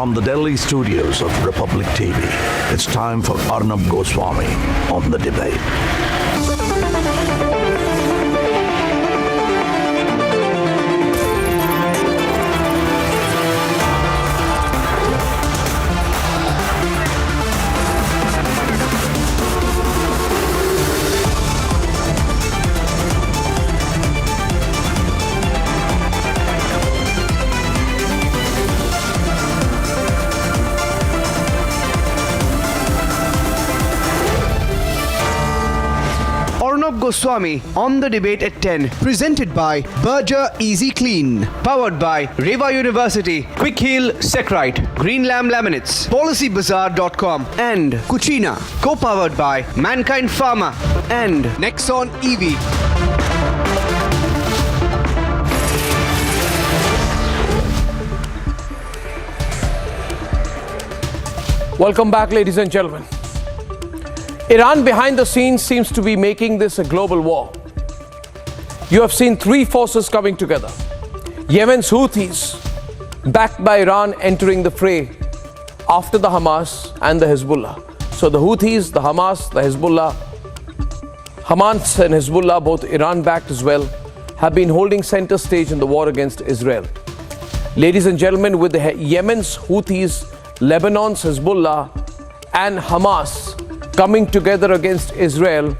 From the Delhi studios of Republic TV, it's time for Arnab Goswami on the debate. Arnab Goswami on the debate at 10, presented by Berger Easy Clean, powered by Reva University, Quick Heal Secrite, Green Lamb Laminates, PolicyBazaar.com, and Cucina, co-powered by Mankind Pharma and Nexon EV. Welcome back, ladies and gentlemen. Iran behind the scenes seems to be making this a global war. You have seen three forces coming together. Yemen's Houthis, backed by Iran, entering the fray after the Hamas and the Hezbollah. So the Houthis, the Hamas, the Hezbollah, Hamas and Hezbollah, both Iran-backed as well, have been holding center stage in the war against Israel. Ladies and gentlemen, with the Yemen's Houthis, Lebanon's Hezbollah and Hamas coming together against Israel,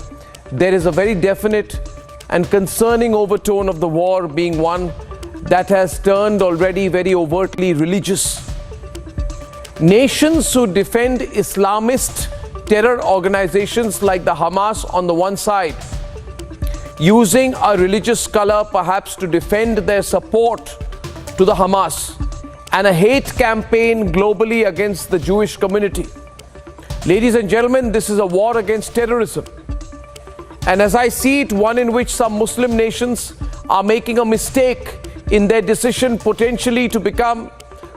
there is a very definite and concerning overtone of the war being one that has turned already very overtly religious. Nations who defend Islamist terror organizations like the Hamas on the one side, using a religious color perhaps to defend their support to the Hamas, and a hate campaign globally against the Jewish community. Ladies and gentlemen, this is a war against terrorism. And as I see it, one in which some Muslim nations are making a mistake in their decision potentially to become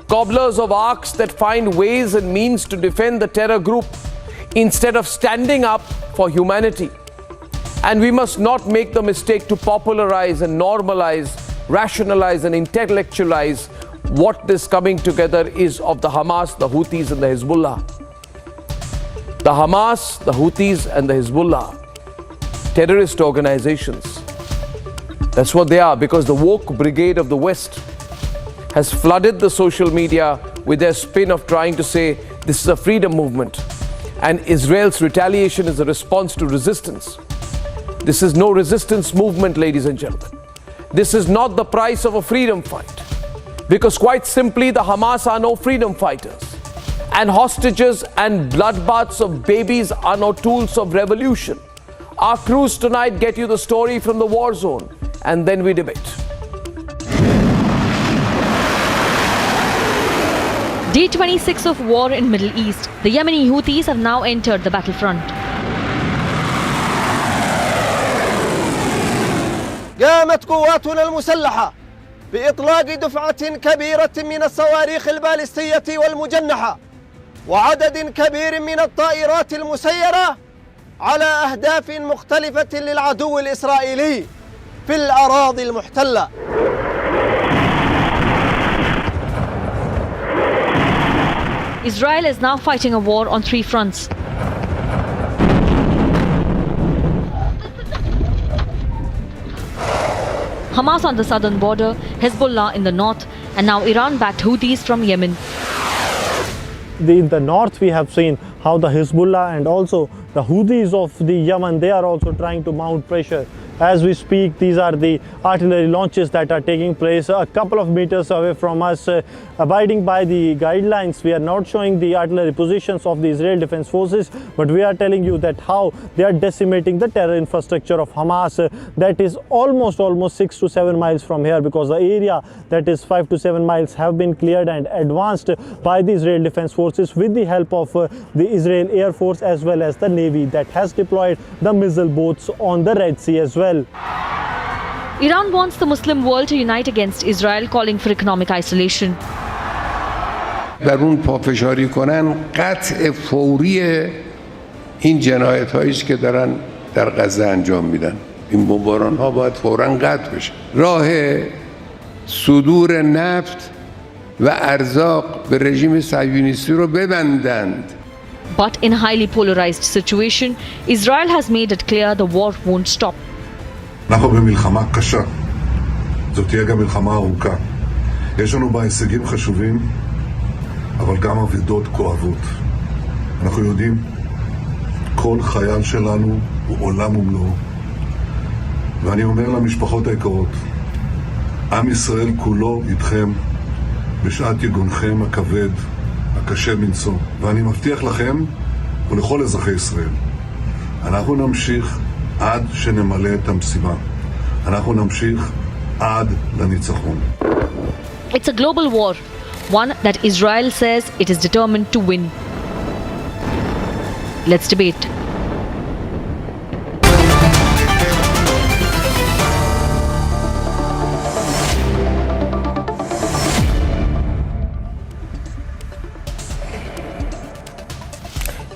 cobblers of arcs that find ways and means to defend the terror group instead of standing up for humanity. And we must not make the mistake to popularize and normalize, rationalize and intellectualize what this coming together is of the Hamas, the Houthis and the Hezbollah. The Hamas, the Houthis and the Hezbollah, terrorist organizations. That's what they are, because the woke brigade of the West has flooded the social media with their spin of trying to say this is a freedom movement and Israel's retaliation is a response to resistance. This is no resistance movement, ladies and gentlemen. This is not the price of a freedom fight, because quite simply the Hamas are no freedom fighters. And hostages and bloodbaths of babies are no tools of revolution. Our crews tonight get you the story from the war zone, and then we debate. Day 26 of war in Middle East. The Yemeni Houthis have now entered the battlefront. قامت قواتنا المسلحة بإطلاق دفعة كبيرة من الصواريخ البالستية والمجنحة وعدد كبير من الطائرات المسيرة على أهداف مختلفة للعدو الإسرائيلي في الأراضي المحتلة. Israel is now fighting a war on three fronts. Hamas on the southern border, Hezbollah in the north, and now Iran-backed Houthis from Yemen. In the north, we have seen how the Hezbollah and also the Houthis of the Yemen, they are also trying to mount pressure. As we speak, these are the artillery launches that are taking place a couple of meters away from us. Abiding by the guidelines, we are not showing the artillery positions of the Israel Defense Forces, but we are telling you that how they are decimating the terror infrastructure of Hamas. That is almost 6 to 7 miles from here, because the area that is 5 to 7 miles have been cleared and advanced by the Israel Defense Forces with the help of the Israel Air Force as well as the Navy that has deployed the missile boats on the Red Sea as well. Iran wants the Muslim world to unite against Israel, calling for economic isolation. بر اون پافشاری کنن قطع فوری این جنایت هایی که دارن در غزه انجام میدن. این بمباران ها باید فوراً قطع بشه. راه صدور نفت و ارزاق به رژیم صهیونیستی رو ببندند. But in a highly polarized situation, Israel has made it clear the war won't stop. אנחנו במלחמה קשה. זאת תהיה גם מלחמה ארוכה. יש לנו בה הישגים חשובים, אבל גם אבדות כואבות. אנחנו יודעים, כל חייל שלנו הוא עולם ומלואו. ואני אומר למשפחות היקרות, עם ישראל כולו איתכם בשעת יגונכם הכבד, הקשה מנשוא. ואני מבטיח לכם ולכל אזרחי ישראל, אנחנו נמשיך עד שנמלא את המשימה. אנחנו נמשיך עד לניצחון. It's a global war, one that Israel says it is determined to win. Let's debate.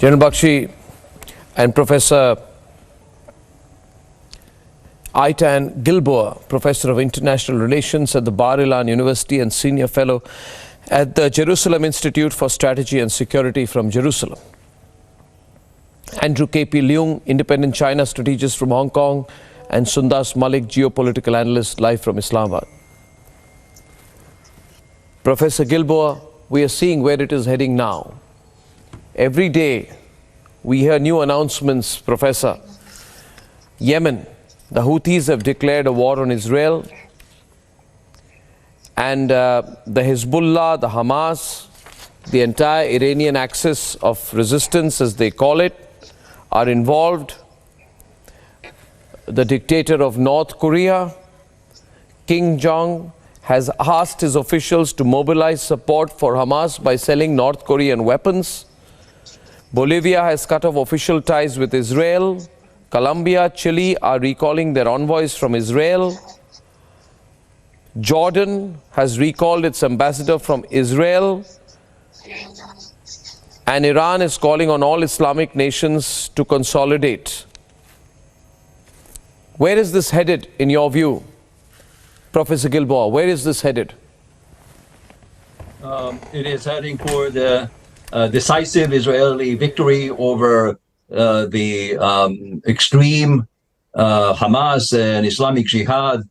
General Bakshi and Professor Aitan Gilboa, Professor of International Relations at the Bar-Ilan University and Senior Fellow at the Jerusalem Institute for Strategy and Security from Jerusalem. Andrew K.P. Leung, Independent China strategist from Hong Kong, and Sundas Malik, geopolitical analyst, live from Islamabad. Professor Gilboa, we are seeing where it is heading now. Every day we hear new announcements, Professor. Yemen, the Houthis have declared a war on Israel, and the Hezbollah, the Hamas, the entire Iranian axis of resistance, as they call it, are involved. The dictator of North Korea, Kim Jong, has asked his officials to mobilize support for Hamas by selling North Korean weapons. Bolivia has cut off official ties with Israel. Colombia, Chile are recalling their envoys from Israel. Jordan has recalled its ambassador from Israel. And Iran is calling on all Islamic nations to consolidate. Where is this headed, in your view? Professor Gilboa, where is this headed? It is heading for the decisive Israeli victory over the extreme Hamas and Islamic Jihad,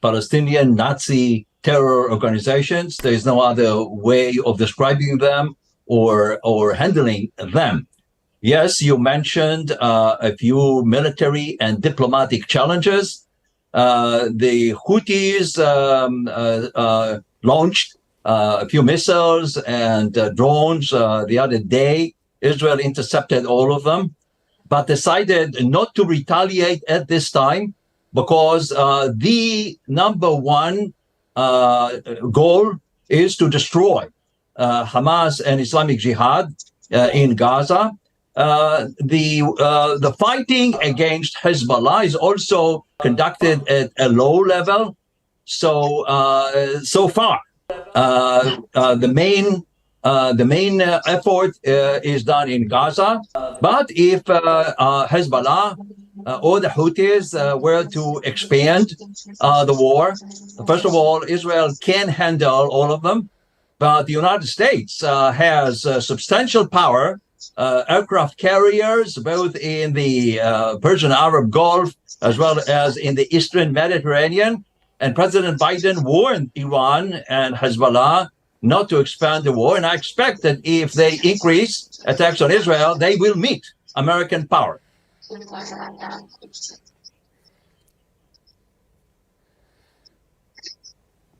Palestinian Nazi terror organizations. There is no other way of describing them or handling them. Yes, you mentioned a few military and diplomatic challenges. The Houthis launched a few missiles and drones the other day. Israel intercepted all of them, but decided not to retaliate at this time because the number one goal is to destroy Hamas and Islamic Jihad in Gaza. The fighting against Hezbollah is also conducted at a low level. So far, the main effort is done in Gaza. But if Hezbollah or the Houthis were to expand the war, first of all, Israel can handle all of them. But the United States has substantial power, aircraft carriers, both in the Persian Arab Gulf as well as in the Eastern Mediterranean. And President Biden warned Iran and Hezbollah not to expand the war. And I expect that if they increase attacks on Israel, they will meet American power.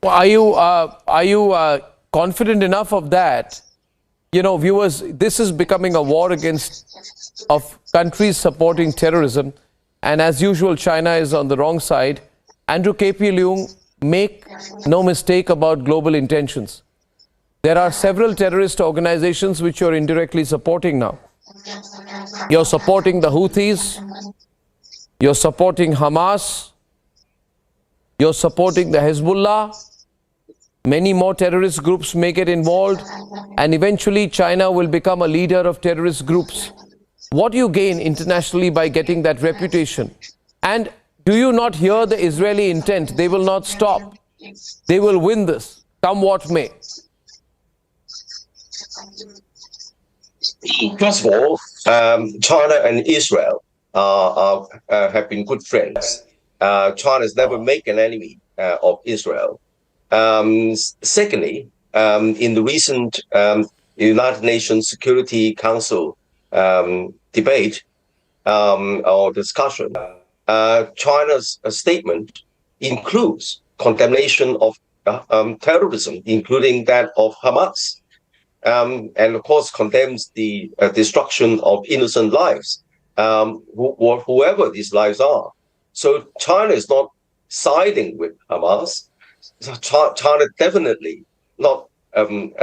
Are you confident enough of that? You know, viewers, this is becoming a war of countries supporting terrorism. And as usual, China is on the wrong side. Andrew K.P. Leung, make no mistake about global intentions. There are several terrorist organizations which you're indirectly supporting now. You're supporting the Houthis. You're supporting Hamas. You're supporting the Hezbollah. Many more terrorist groups may get involved, and eventually China will become a leader of terrorist groups. What do you gain internationally by getting that reputation? And do you not hear the Israeli intent? They will not stop. They will win this, come what may. First of all, China and Israel have been good friends. China has never made an enemy of Israel. Secondly, in the recent United Nations Security Council debate or discussion, China's statement includes condemnation of terrorism, including that of Hamas, and of course condemns the destruction of innocent lives, whoever these lives are. So China is not siding with Hamas. China definitely not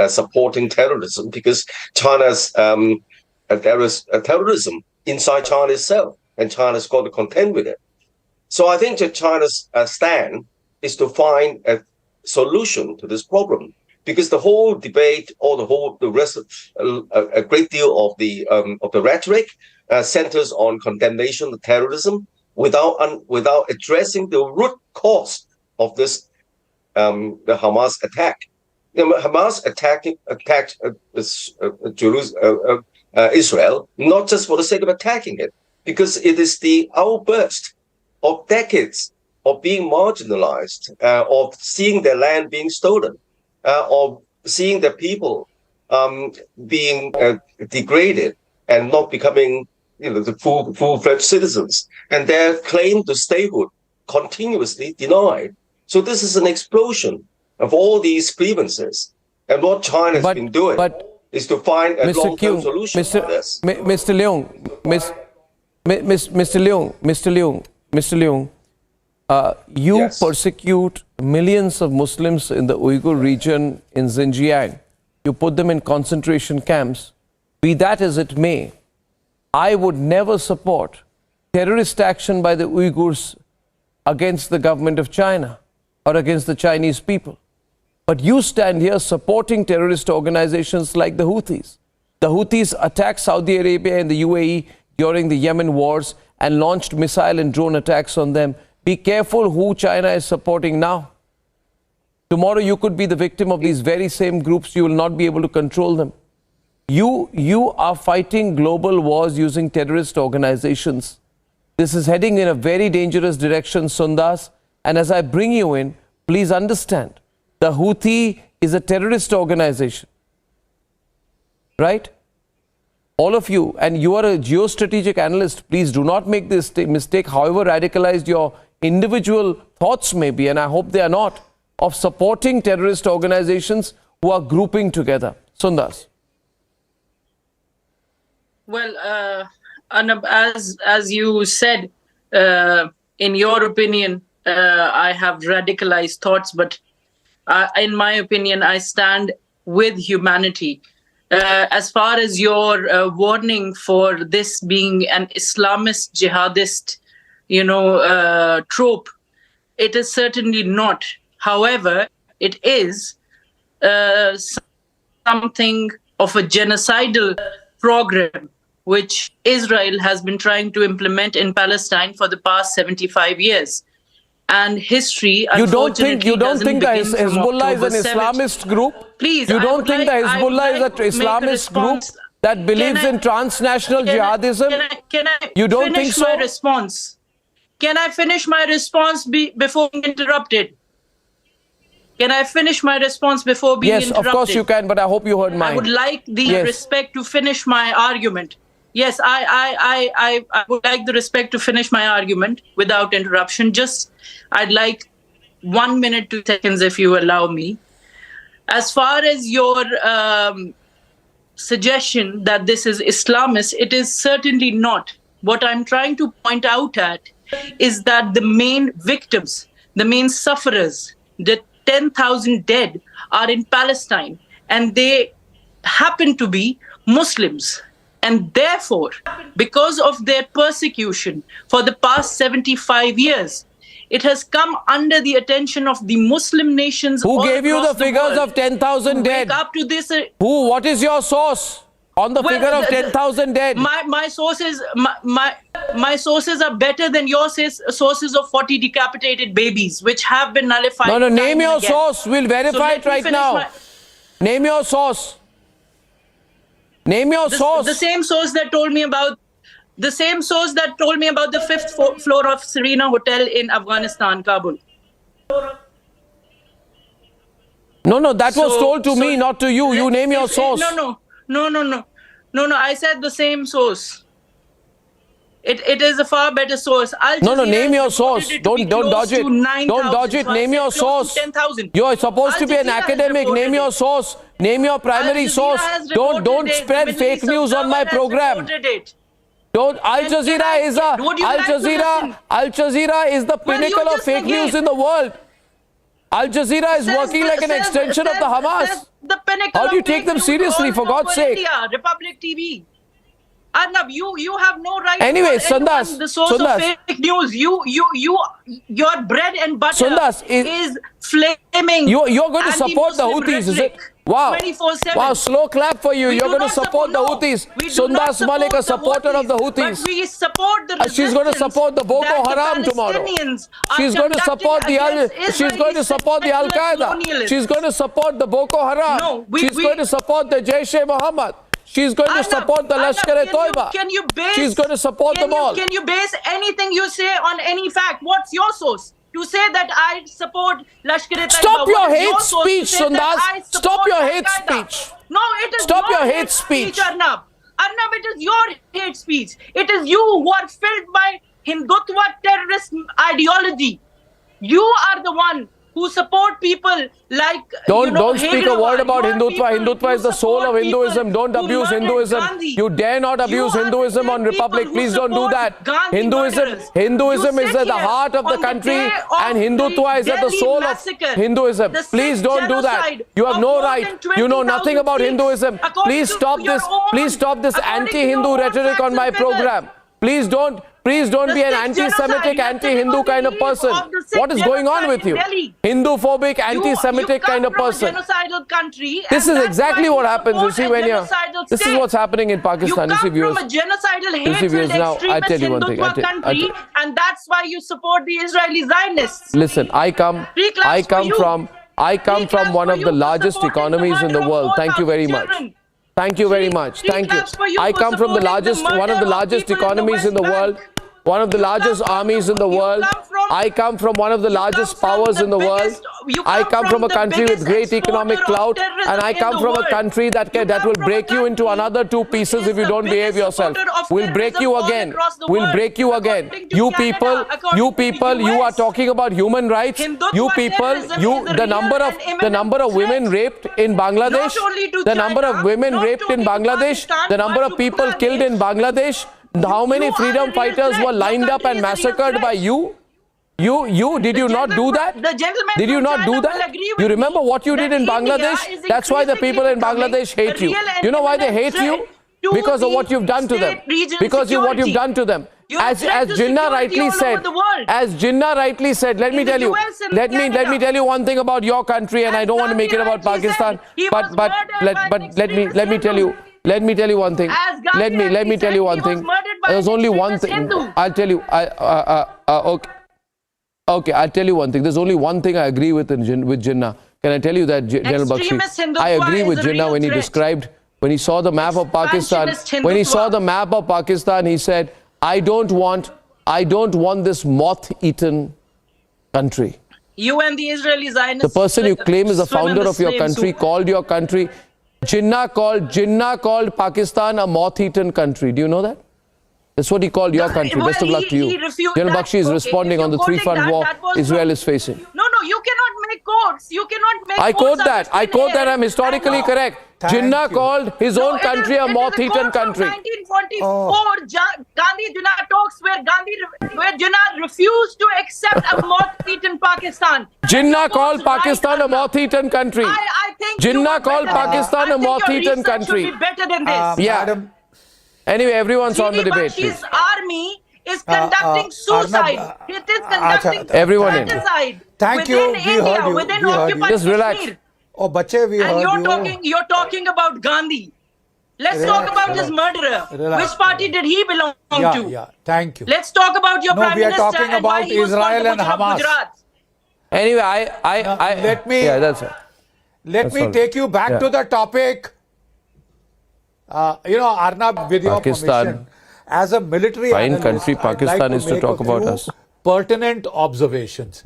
supporting terrorism, because there is terrorism inside China itself, and China's got to contend with it. So I think that China's stand is to find a solution to this problem, because the whole debate, or the rest of a great deal of the rhetoric centers on condemnation of terrorism without addressing the root cause of this the Hamas attack. Hamas attacked Israel not just for the sake of attacking it, because it is the outburst of decades of being marginalized, of seeing their land being stolen, of seeing their people being degraded and not becoming, the full-fledged citizens, and their claim to statehood continuously denied. So this is an explosion of all these grievances, and what China has been doing is to find a long-term solution to this. Mr. Leung, you Yes. persecute millions of Muslims in the Uyghur region in Xinjiang. You put them in concentration camps. Be that as it may, I would never support terrorist action by the Uyghurs against the government of China or against the Chinese people. But you stand here supporting terrorist organizations like the Houthis. The Houthis attacked Saudi Arabia and the UAE during the Yemen wars and launched missile and drone attacks on them. Be careful who China is supporting now. Tomorrow you could be the victim of these very same groups. You will not be able to control them. You are fighting global wars using terrorist organizations. This is heading in a very dangerous direction, Sundas. And as I bring you in, please understand, the Houthi is a terrorist organization. Right? All of you, and you are a geostrategic analyst, please do not make this mistake, however radicalized your individual thoughts may be, and I hope they are not, of supporting terrorist organizations who are grouping together. Sundas. Well, Arnab, as you said, in your opinion, I have radicalized thoughts, but in my opinion, I stand with humanity. As far as your warning for this being an Islamist jihadist, trope, it is certainly not. However, it is something of a genocidal program which Israel has been trying to implement in Palestine for the past 75 years. And history, you don't think Hezbollah is an Islamist group? Please, you don't think that Hezbollah is an Islamist group that believes in transnational jihadism? You don't think so? Can I finish my response before being interrupted? Can I finish my response before being interrupted? Yes, of course you can, but I hope you heard mine. I would like the respect to finish my argument. Yes, I would like the respect to finish my argument without interruption. I'd like 1 minute, 2 seconds, if you allow me. As far as your suggestion that this is Islamist, it is certainly not. What I'm trying to point out at is that the main victims, the main sufferers, the 10,000 dead are in Palestine, and they happen to be Muslims. And therefore, because of their persecution for the past 75 years, it has come under the attention of the Muslim nations. Who gave you the figures of 10,000 dead? Up to this, who? What is your source on the figure of 10,000 dead? My sources, my sources are better than your sources of 40 decapitated babies, which have been nullified. No, name your source. We'll verify it right now. Name your source. Name your source. The same source that told me about the 5th floor of Serena Hotel in Afghanistan, Kabul. No, that was told to me, not to you. You name your source. No. I said the same source. It is a far better source. No, name your source. Don't dodge it. Don't dodge it. Name your source. You are supposed to be an academic. Name your source. Name your primary source. Don't spread fake news on my program. Don't. Al Jazeera is the pinnacle of fake news in the world. Al Jazeera is working like an extension of the Hamas. How do you take them seriously, for God's sake? Republic TV. Arnab, you have no right anyway, to Sundas, the source of fake news. Your bread and butter Sundas, is flaming. You're going to support the Houthis, is it? Wow. 24/7. Wow, slow clap for you. You're going to support the Houthis. Sundas Malik, a supporter of the Houthis. But we support the She's going to support the Boko Haram tomorrow. She's going to support the Al Qaeda. She's going to support the Boko Haram. She's going to support the Jaish-e-Mohammed. She's going to support the Lashkar-e-Toiba. She's going to support them all. Can you base anything you say on any fact? What's your source? To say that I support Lashkar-e-Toiba. Stop your hate speech, Sundas. Stop your hate speech. No, it is Stop your hate speech. Arnab. Arnab, it is your hate speech. It is you who are filled by Hindutva terrorist ideology. You are the one who support people like don't speak a word about Hindutva. Hindutva is the soul of Hinduism. Don't abuse Hinduism. You dare not abuse Hinduism on Republic. Please don't do that. Hinduism is at the heart of the country, and Hindutva is at the soul of Hinduism. Please don't do that. You have no right. You know nothing about Hinduism. Please stop this. Please stop this anti-Hindu rhetoric on my program. Please don't be an anti-Semitic, anti-Hindu kind of person. What is going on with you? Hindu-phobic, anti-Semitic kind of person. This is exactly what happens, you see, when you're... This is what's happening in Pakistan. You come from a genocidal, hateful, extremist Hindutva country, and that's why you support the Israeli Zionists. Listen, I come from one of the largest economies in the world. Thank you very much. Thank you very much. Thank you. I come from one of the largest economies in the world, one of the largest armies in the world. I come from one of the largest powers in the world. I come from a country with great economic clout, and I come from a country that will break you into another two pieces if you don't behave yourself. We'll break you again. We'll break you again. You people, you are talking about human rights. You people, the number of women raped in Bangladesh, the number of women raped in Bangladesh, the number of people killed in Bangladesh, how many freedom fighters were lined up and massacred by you? Did you not do that? Did you not do that? You remember what you did in Bangladesh? That's why the people in Bangladesh hate you. You know why they hate you? Because of what you've done to them. Because of what you've done to them. As Jinnah rightly said, let me tell you one thing about your country, and I don't want to make it about Pakistan, but let me tell you. Let me tell you one thing. Let me tell you one thing. There's only one thing. I'll tell you. Okay, I'll tell you one thing. There's only one thing I agree with Jinnah. Can I tell you that, General Bakshi? I agree with Jinnah when he saw the map of Pakistan. When he saw the map of Pakistan, he said, I don't want this moth-eaten country. You and the Israeli Zionists. The person you claim is the founder of your country called your country. Jinnah called Pakistan a moth-eaten country. Do you know that? That's what he called your country. Best of luck to you. General Bakshi is responding on the three-front war Israel is facing. No, you cannot make quotes. You cannot make I quote that. I'm historically correct. Jinnah called his own country a moth-eaten country. 1944 Gandhi-Jinnah talks where Jinnah refused to accept a moth-eaten Pakistan. Jinnah called Pakistan a moth-eaten country. I think Jinnah called Pakistan a moth-eaten country. Should be better than this. Yeah. Anyway, everyone's on the debate. His army is conducting suicide. It is conducting suicide. Thank you. Within India, within occupied Just relax. Kashmir. Oh, bache, we heard And you're talking about Gandhi. Let's talk about this murderer. Which party did he belong to? Yeah, thank you. Let's talk about your Prime Minister. No, we are talking about Israel and Hamas. Anyway, let me take you back to the topic. Arnab, with your Pakistan. permission, as a military Fine analyst, country I'd Pakistan like is to make talk a about few us. pertinent observations.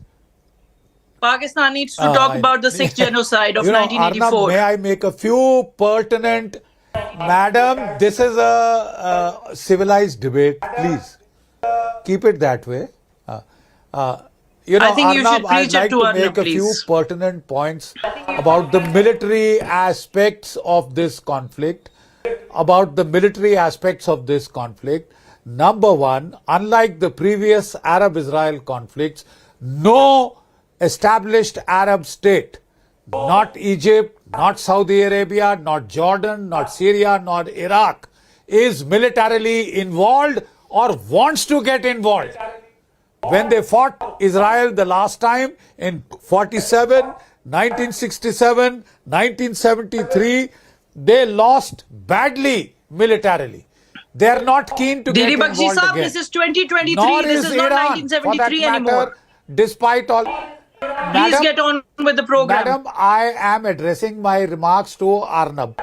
Pakistan needs to talk about the sixth genocide of Arnab, 1984. may I make a few pertinent... Madam, this is a civilized debate. Please, keep it that way. I think you should Arnab, preach I'd it like to to make Arnab, a few please. pertinent points about the military aspects of this conflict. Number one, unlike the previous Arab-Israel conflicts, no established Arab state, not Egypt, not Saudi Arabia, not Jordan, not Syria, not Iraq, is militarily involved or wants to get involved. When they fought Israel the last time in 47, 1967, 1973, they lost badly militarily. They are not keen to get Didi involved Bakshi Saab, again. this is 2023. Nor This is not Iran, for that 1973 matter, anymore. Despite all... Please get on with the program. Madam, I am addressing my remarks to Arnab.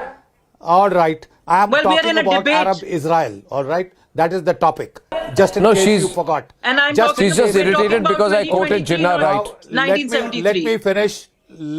All right. I am Well, we are talking in a about debate. Arab-Israel. All right. That is the topic. Just in No, case she's- you forgot. And I'm Just- talking She's just we're talking irritated about because I quoted 2023, Jinnah not right. 1973. Let me finish.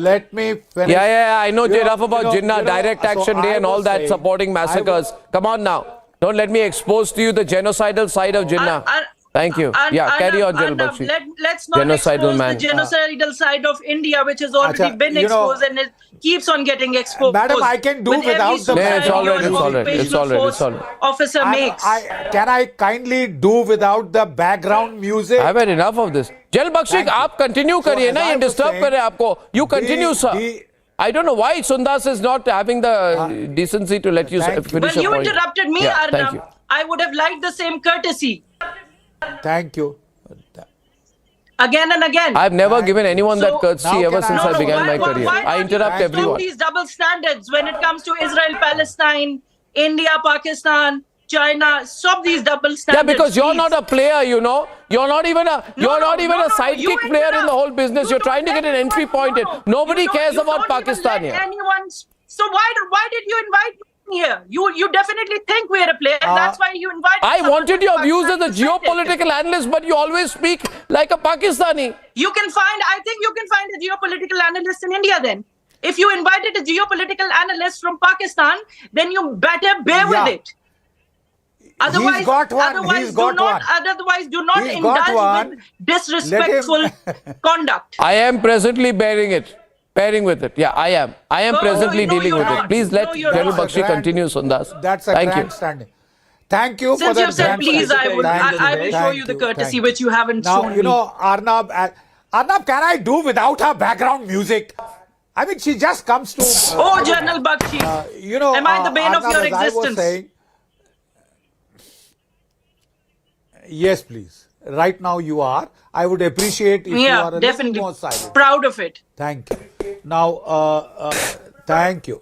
Let me finish. Yeah. I know You enough about Jinnah, you know, direct so action day I and all was that, saying- supporting massacres. Come on now. Don't let me expose to you the genocidal side of Jinnah. Thank you. Yeah, carry on, General Bakshi. Let's not Genocidal expose man. the genocidal side of India, which has already Acha, been you know- exposed and it keeps on getting exposed. Madam, I can do With every without the suicide No, it's all right, your it's all right, it's occupational all right, force it's all right. officer makes. Can I kindly do without the background music? I've had enough of this. General Bakshi, Thank you. आप continue So, करिए as ना, I ये was disturb saying, करे आपको. You continue, sir. I don't know why Sundas is not having the decency to let you Thank you. finish Well, your you point. interrupted me, Yeah, thank Arnab. you. I would have liked the same courtesy Thank you. again and again. I've never given anyone that So- courtesy Now ever can since I- I began my why career. not I interrupt you everyone. stop these double standards when it comes to Israel, Palestine, India, Pakistan, China? Stop these double standards. Yeah, because you're please. not a player, you know. You're not even a No, sidekick you player in the interrupt. whole business. You You're don't trying to let get an entry anyone- point in. Nobody cares you about don't even Pakistan let here. anyone. So why did you invite me here? You definitely think we're a player. That's why you invited. I someone wanted from your views as Pakistan a to sit there. geopolitical analyst, but you always speak like a Pakistani. I think you can find a geopolitical analyst in India then. If you invited a geopolitical analyst from Pakistan, then you better bear Yeah. with it. Otherwise, He's got one. otherwise He's got do not, one. Otherwise, do not He's got indulge one. with disrespectful conduct. I am presently bearing with it. Yeah, I am. I am No, presently no, dealing you're with it. not. Please let No, you're General not. Bakshi continue, Sundas. That's a Thank you. grandstanding. Thank you for Since that you've said please, I will Thank show you the thank courtesy you. which you haven't Now, shown you me. know, Arnab, can I do without her background music? I mean, she just comes to... Oh, General Bakshi. you know, Am I the bane of Arnab, your as I was existence? saying, yes, please. Right now you are. I would appreciate if you Yeah, are a definitely. little more silent. Proud of it. Thank you. Now, thank you.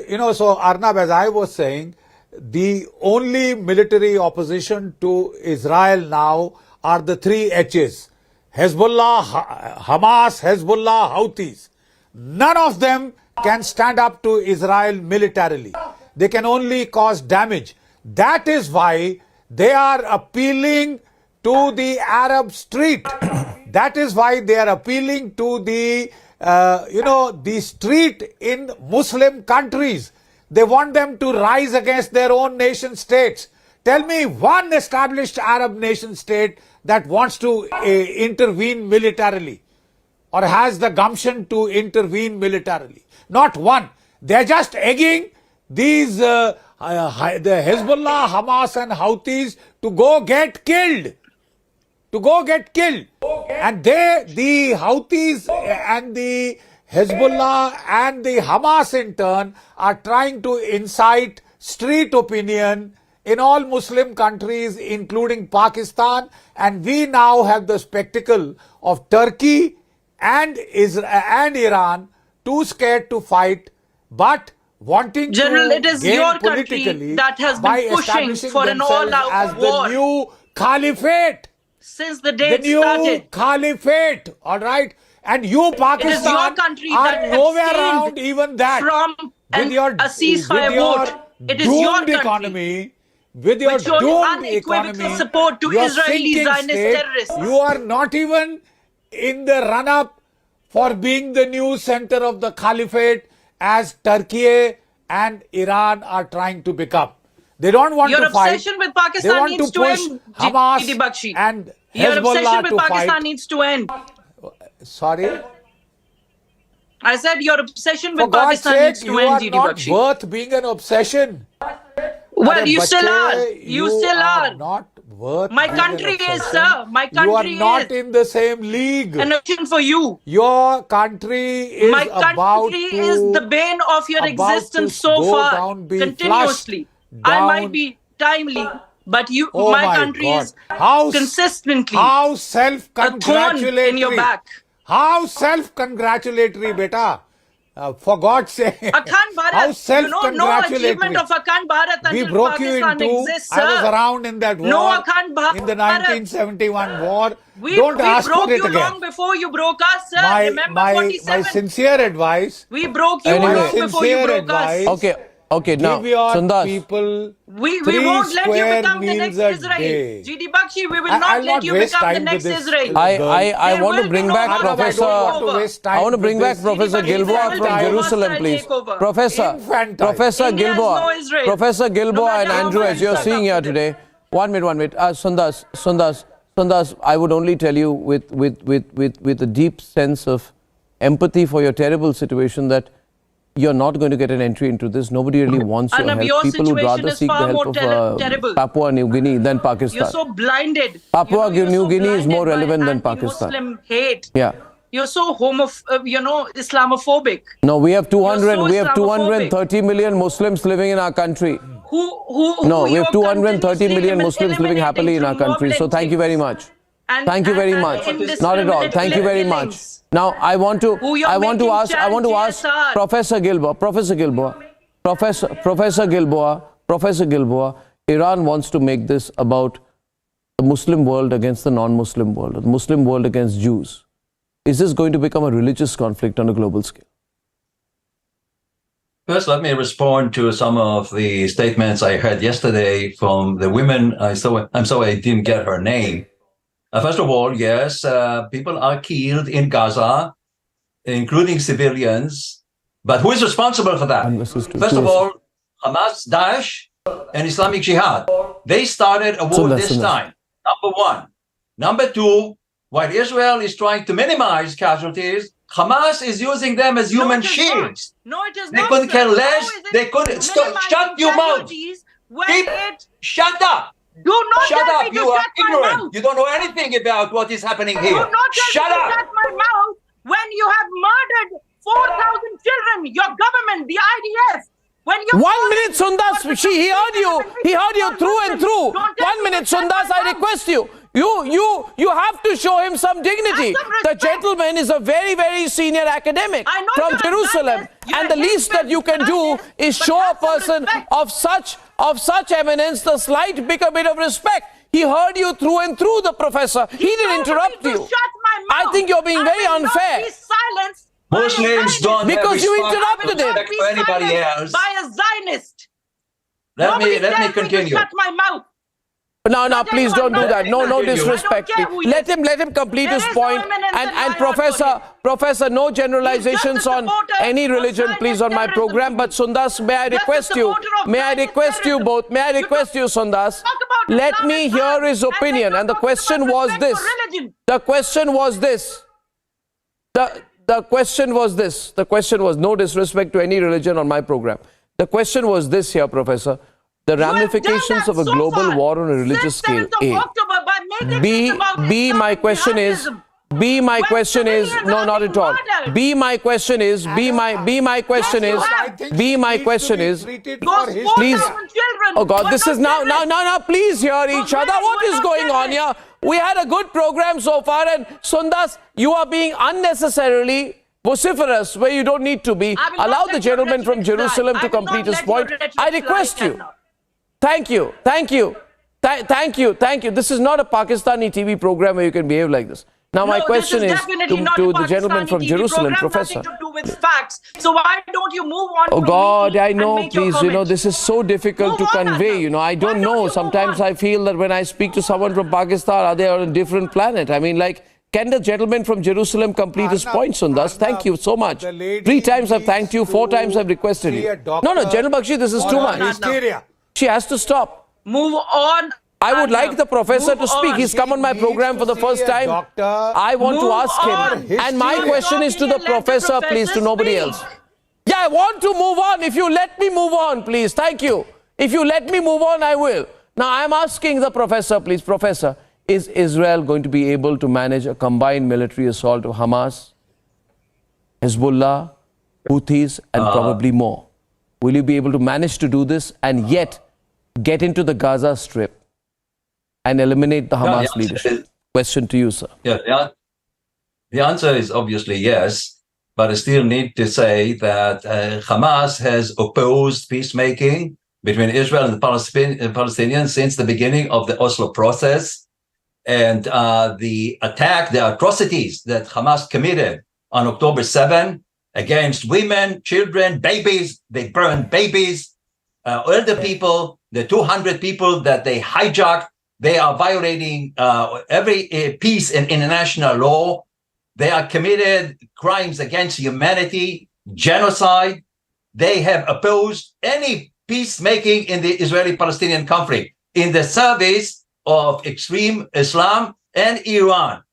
You know, so Arnab, as I was saying, the only military opposition to Israel now are the three H's. Hezbollah, Hamas, Hezbollah, Houthis. None of them can stand up to Israel militarily. They can only cause damage. That is why they are appealing to the Arab street. That is why they are appealing to the, the street in Muslim countries. They want them to rise against their own nation states. Tell me one established Arab nation state that wants to intervene militarily or has the gumption to intervene militarily. Not one. They're just egging these the Hezbollah, Hamas and Houthis to go get killed. And the Houthis and the Hezbollah and the Hamas in turn are trying to incite street opinion in all Muslim countries, including Pakistan, and we now have the spectacle of Turkey and Iran too scared to fight, but wanting General, to it is gain your country politically that has by been pushing establishing for an themselves all-out as war the new caliphate. since the day The it new started. caliphate, all right? And you, It is your Pakistan, country are that nowhere abstained around even that. from a ceasefire vote. It is your country. Economy, with your With your doomed unequivocal economy, support to your Israeli sinking Zionist state, terrorists. you are not even in the run-up for being the new center of the caliphate as Turkey and Iran are trying to become. They don't want Your to fight. obsession with Pakistan they want needs to to push end, Hamas Didi Bakshi. and Your Hezbollah obsession with to Pakistan fight. needs to end. Sorry? I said your obsession For with God's Pakistan sake, needs to you end, are Didi not Bakshi. worth being an obsession. Well, Arre you still bache, are. You still are. not worth My being country an is, obsession. sir. My You are country not is. in the same league. An option for you. Your country is My about country to is the bane of your about existence to so go far, down, be continuously. flushed I down. might be timely, but you, Oh my country God. is How consistently how a self-congratulatory thorn in your back. How self-congratulatory, beta. For God's sake. Akhand Bharat, How no self-congratulatory. achievement of Akhand Bharat We until broke you Pakistan in two. exists, I was sir. around in that war. No Akhand Bharat. In the 1971 war. We Don't ask broke for it you again. long before you broke us, sir. Remember my 47? sincere advice. We broke you Anyway. long before you Sincere broke advice. us. Okay, now, Give your Sundas. people We 3 won't let you square become the meals next a Israel. day. GD Bakshi, we will I'll not let not you waste become the time next with this Israel. I There want will to be bring no back hostile Professor. I don't want to takeover. waste time I want to bring with back this. Professor There will Gilboa be from no Jerusalem, hostile please. takeover. Infantile. Professor India is Gilboa, no Israel. Professor Gilboa No and matter how Andrew, much as you're you seeing here talk to today. 1 minute. Sundas, I would only tell you with a deep sense of empathy for your terrible situation that you're not going to get an entry into this. Nobody really wants your Arnab, help. your People would situation rather is seek the far help more of terrible. Papua New Guinea than Pakistan. You're so blinded. Papua you're New so Guinea is more blinded by relevant than Pakistan. anti-Muslim hate. Yeah. You're so Islamophobic. No, we have You're so 230 million Muslims living in our country. No, we have 230 million Muslims living happily in our country. So thank you very much. Thank you very much. Not at all. Thank you very much. Now I want to ask Professor Gilboa, Iran wants to make this about the Muslim world against the non-Muslim world, the Muslim world against Jews. Is this going to become a religious conflict on a global scale? First, let me respond to some of the statements I heard yesterday from the women. I'm sorry I didn't get her name. First of all, yes, people are killed in Gaza, including civilians. But who is responsible for that? First of all, Hamas, Daesh, and Islamic Jihad. They started a war this time, number one. Number two, while Israel is trying to minimize casualties, Hamas is using them as human shields. No, it is They not. couldn't care sir. less. How is it They couldn't stop. Shut your mouth. Shut up. Do not Shut tell up. me to You are shut my ignorant. mouth. You don't know anything about what is happening here. Do not tell Shut me up. to shut my mouth when you have murdered 4,000 children. Your government, the IDF. When you 1 minute, Sundas. He heard you. He heard you through and through. 1 minute, Sundas. I request you. You have to show him some dignity. The gentleman is a very, very senior academic from Jerusalem, and the least that you can do is show a person of such eminence the slight bit of respect. He heard you through and through, the professor. He didn't interrupt you. I think you're being very unfair. Muslims don't because have you respect interrupted him. for anybody else. By a Zionist. Let me continue. Shut my mouth. No, please don't do that. No disrespect. Let him complete his point. And Professor, no generalizations on any religion, please, on my program. But Sundas, may I request you both, Sundas, let me hear his opinion. And the question was this. The question was no disrespect to any religion on my program. The question was this here, Professor. The ramifications of a global war on a religious scale. A. B, my question is, no, not at all. My question is, please, oh God, this is now, please hear each other. What is going on here? We had a good program so far, and Sundas, you are being unnecessarily vociferous where you don't need to be. Allow the gentleman from Jerusalem to complete his point. I request you. Thank you. This is not a Pakistani TV program where you can behave like this. Now, my No, question this is definitely not to a the gentleman Pakistani from TV Jerusalem, program, Professor. nothing to do with facts. So why don't you move on? Oh from God, me I and know, make your please, comment? this is so difficult Move to on, convey, Arnab. I don't know. Sometimes I feel that when I speak to someone from Pakistan, are they on a different planet? I mean, like, can the gentleman from Jerusalem complete his points on this? Thank you so much. 3 times I've thanked you, 4 times I've requested you. No, General Bakshi, this is too much. Hysteria. She has to stop. Move on. I would like the professor Move to speak. on. He's come on my program for the first time. I want to Move ask on. him. And my question is to the Let the professor, please, to nobody speak. else. Yeah, I want to move on. If you let me move on, please. Thank you. If you let me move on, I will. Now, I'm asking the professor, please. Professor, is Israel going to be able to manage a combined military assault of Hamas, Hezbollah, Houthis, and probably more? Will you be able to manage to do this and yet get into the Gaza Strip and eliminate the Hamas leadership? Question to you, sir. Yeah, the answer is obviously yes, but I still need to say that Hamas has opposed peacemaking between Israel and the Palestinians since the beginning of the Oslo process. And the attack, the atrocities that Hamas committed on October 7 against women, children, babies, they burned babies, elder people, the 200 people that they hijacked. They are violating every peace and international law. They are committed crimes against humanity, genocide. They have opposed any peacemaking in the Israeli-Palestinian conflict in the service of extreme Islam and Iran.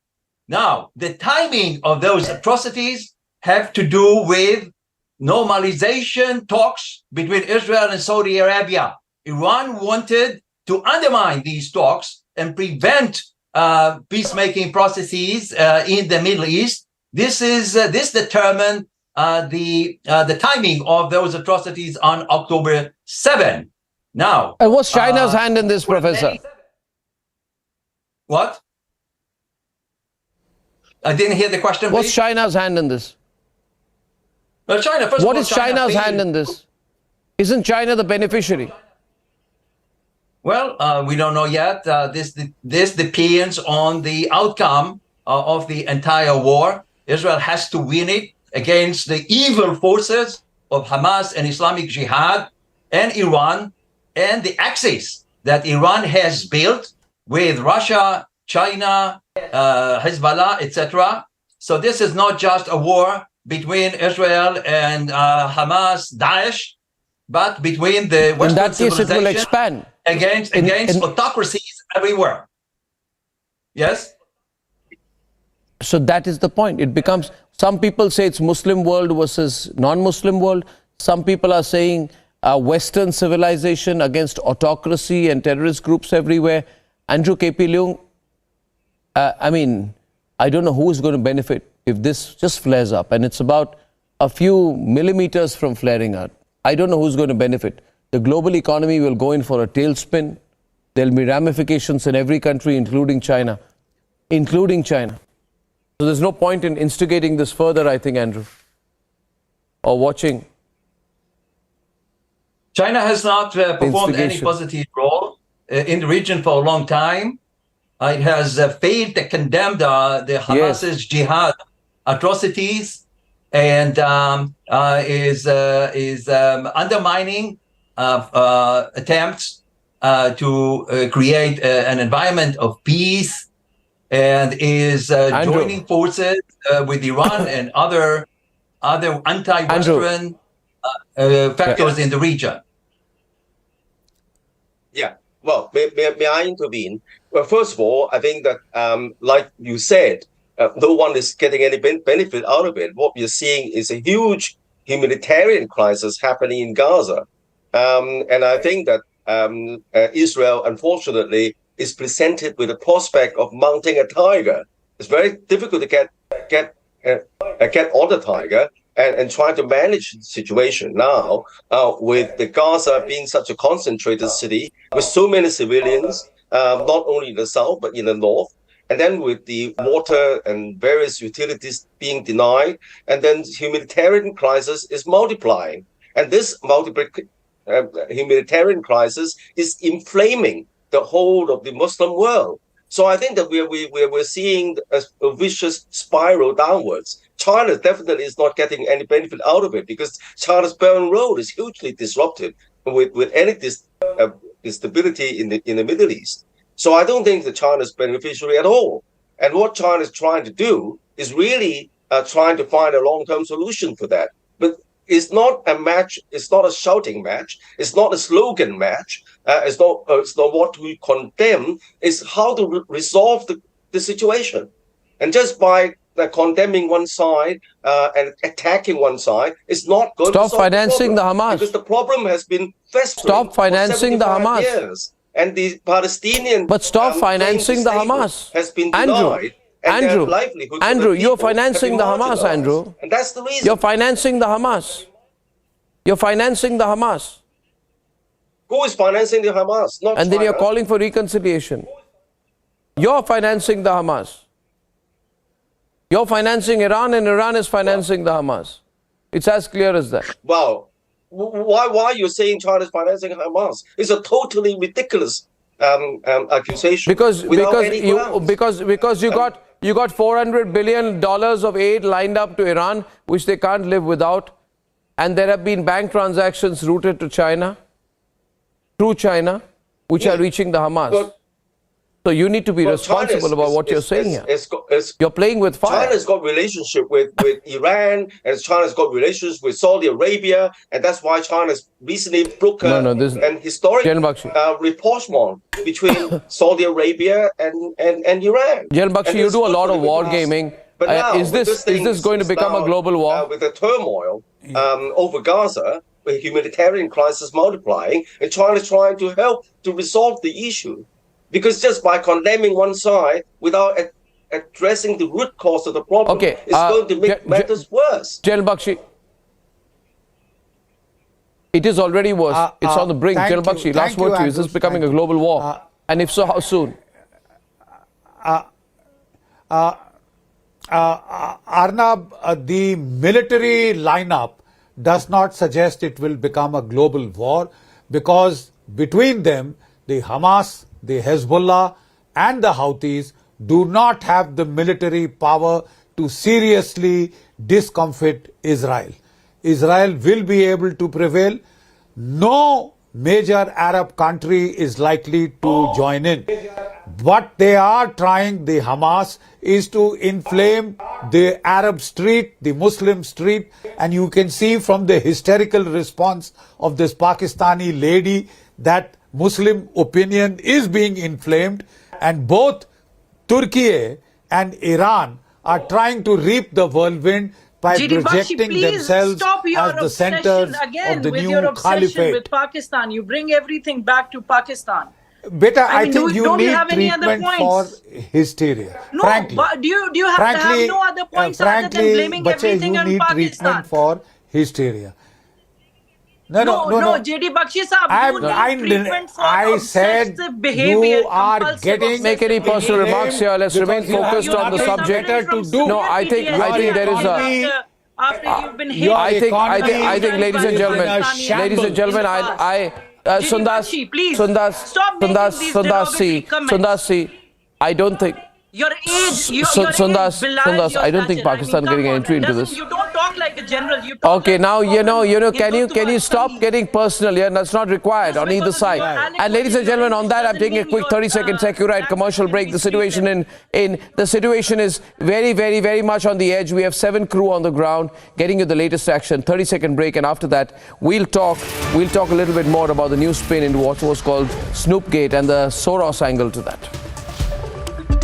Now, the timing of those atrocities have to do with normalization talks between Israel and Saudi Arabia. Iran wanted to undermine these talks and prevent peacemaking processes in the Middle East. This determined the timing of those atrocities on October 7. Now, and what's China's hand in this, Professor? What? I didn't hear the question. What's please? China's hand in this? Well, China. First What of all, is China's hand in this? Isn't China the beneficiary? Well, we don't know yet. This depends on the outcome of the entire war. Israel has to win it against the evil forces of Hamas and Islamic Jihad and Iran and the axis that Iran has built with Russia, China, Hezbollah, etc. So this is not just a war between Israel and Hamas, Daesh, but between the Western in that case, it will civilization expand against autocracies everywhere. Yes? So that is the point. It becomes, some people say it's Muslim world versus non-Muslim world. Some people are saying Western civilization against autocracy and terrorist groups everywhere. Andrew K.P. Leung, I mean, I don't know who is going to benefit if this just flares up. And it's about a few millimeters from flaring up. I don't know who's going to benefit. The global economy will go in for a tailspin. There'll be ramifications in every country, including China. So there's no point in instigating this further, I think, Andrew, or watching. China has not performed any positive role in the region for a long time. It has failed to condemn the Hamas's jihad atrocities and is undermining attempts to create an environment of peace, and is joining forces with Iran and other anti-Western factors in the region. Yeah. Well, may I intervene? Well, first of all, I think that, like you said, no one is getting any benefit out of it. What we are seeing is a huge humanitarian crisis happening in Gaza. And I think that Israel, unfortunately, is presented with the prospect of mounting a tiger. It's very difficult to get on the tiger and try to manage the situation now with the Gaza being such a concentrated city with so many civilians, not only in the south, but in the north. And then with the water and various utilities being denied, and then humanitarian crisis is multiplying. And this humanitarian crisis is inflaming the whole of the Muslim world. So I think that we're seeing a vicious spiral downwards. China definitely is not getting any benefit out of it because China's Belt and Road is hugely disrupted with any instability in the Middle East. So I don't think that China is beneficiary at all. And what China is trying to do is really trying to find a long-term solution for that. But it's not a match. It's not a shouting match. It's not a slogan match. It's not what we condemn. It's how to resolve the situation. And just by condemning one side and attacking one side, it's not going to solve financing the Hamas. Because the problem has been festering. Stop financing the Hamas. Years. And the Palestinian but stop financing the Hamas. Has been denied. Andrew, you're financing the Hamas, Andrew. And that's the reason. You're financing the Hamas. You're financing the Hamas. Who is financing the Hamas? Not and China. Then you're calling for reconciliation. You're financing the Hamas. You're financing Iran and Iran is financing the Hamas. It's as clear as that. Wow. Why you're saying China is financing Hamas? It's a totally ridiculous accusation. Because you got $400 billion of aid lined up to Iran, which they can't live without, and there have been bank transactions routed to China, through China, which are reaching the Hamas. So you need to be responsible about what you're saying here. You're playing with fire. China's got relationship with Iran, and China's got relations with Saudi Arabia, and that's why China's recently broke an historic rapprochement between Saudi Arabia and Iran. Bakshi, you do a lot of war gaming. But now, is this going to become a global war? With the turmoil over Gaza, with humanitarian crisis multiplying, and China's trying to help to resolve the issue. Because just by condemning one side without addressing the root cause of the problem, it's going to make matters worse. Bakshi, it is already worse. It's on the brink. Bakshi, last word to you. Is this becoming a global war? And if so, how soon? Arnab, the military lineup does not suggest it will become a global war because between them, the Hamas, the Hezbollah and the Houthis do not have the military power to seriously discomfit Israel. Israel will be able to prevail. No major Arab country is likely to join in. What they are trying, the Hamas, is to inflame the Arab street, the Muslim street, and you can see from the hysterical response of this Pakistani lady that Muslim opinion is being inflamed, and both Turkey and Iran are trying to reap the whirlwind by projecting themselves as the centers of the new caliphate. With Pakistan, you bring everything back to Pakistan. Beta, I think you need treatment for hysteria. No, frankly, do you have to have no other points other than blaming everything on Pakistan? You need treatment for hysteria. No, JD Bakshi Saab, you need treatment for obsessive behavior. You are getting... Make any personal remarks here. Let's remain focused on the subject. No, I think there is a... After you've been hit. I think, ladies and gentlemen, Sundas, I don't think... Your age, Sundas, I don't think Pakistan getting an entry into this. You don't talk like a general. You talk okay, now can you stop getting personal here? That's not required on either side. And ladies and gentlemen, on that, I'm taking a quick 30-second Securite commercial break. The situation is very, very, very much on the edge. We have 7 crew on the ground, getting you the latest action. 30-second break, and after that, we'll talk a little bit more about the new spin into what was called Snoopgate and the Soros angle to that.